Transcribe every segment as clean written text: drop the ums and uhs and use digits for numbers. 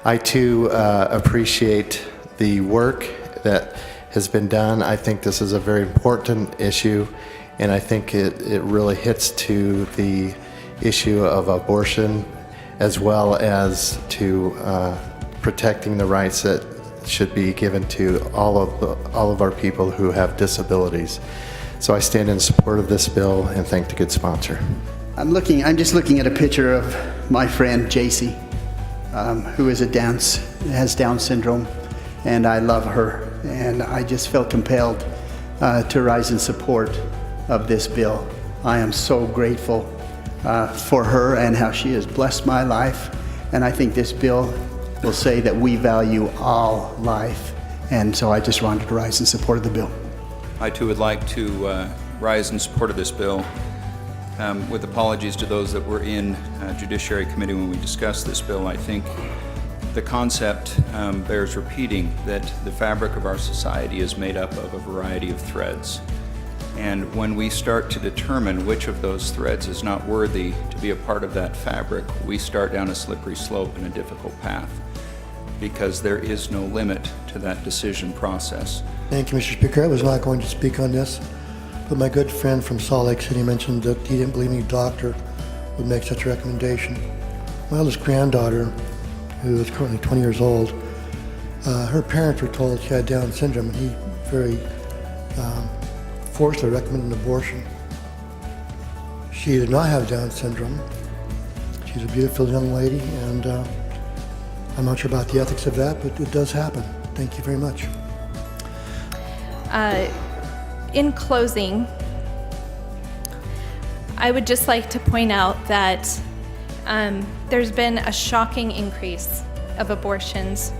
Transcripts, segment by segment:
I too appreciate the work that has been done. I think this is a very important issue, and I think it really hits to the issue of abortion as well as to protecting the rights that should be given to all of our people who have disabilities. So I stand in support of this bill and thank the good sponsor. I'm just looking at a picture of my friend JC, who has Down syndrome, and I love her, and I just felt compelled to rise in support of this bill. I am so grateful for her and how she has blessed my life, and I think this bill will say that we value all life, and so I just wanted to rise in support of the bill. I too would like to rise in support of this bill, with apologies to those that were in Judiciary Committee when we discussed this bill. I think the concept bears repeating, that the fabric of our society is made up of a variety of threads. And when we start to determine which of those threads is not worthy to be a part of that fabric, we start down a slippery slope and a difficult path, because there is no limit to that decision process. Thank you, Mr. Speaker. I was not going to speak on this, but my good friend from Salt Lake City mentioned that he didn't believe any doctor would make such a recommendation. My eldest granddaughter, who is currently 20 years old, her parents were told she had Down syndrome, and he very forcefully recommended an abortion. She did not have Down syndrome. She's a beautiful young lady, and I'm not sure about the ethics of that, but it does happen. Thank you very much. In closing, I would just like to point out that there's been a shocking increase of abortions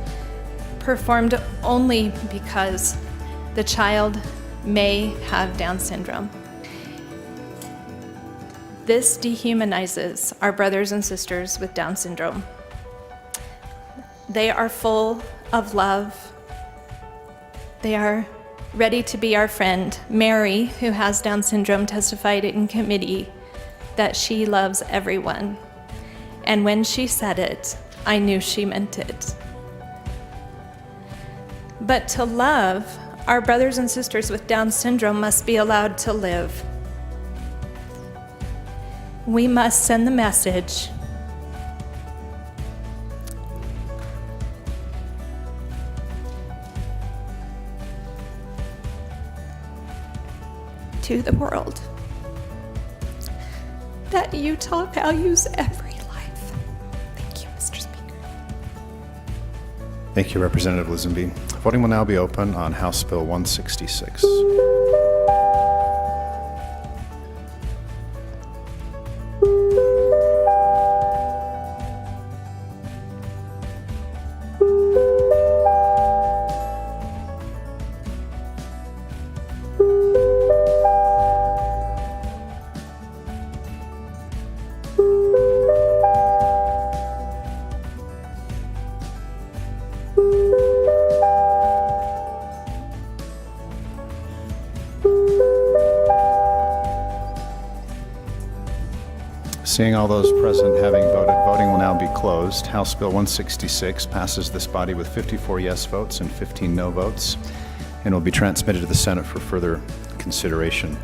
performed only because the child may have Down syndrome. This dehumanizes our brothers and sisters with Down syndrome. They are full of love. They are ready to be our friend. Mary, who has Down syndrome, testified in committee that she loves everyone. And when she said it, I knew she meant it. But to love, our brothers and sisters with Down syndrome must be allowed to live. We must send the message to the world that Utah values every life. Thank you, Mr. Speaker. Thank you, Representative Lisenby. Voting will now be open on House Bill 166. Seeing all those present having voted, voting will now be closed. House Bill 166 passes this body with 54 yes votes and 15 no votes, and will be transmitted to the Senate for further consideration.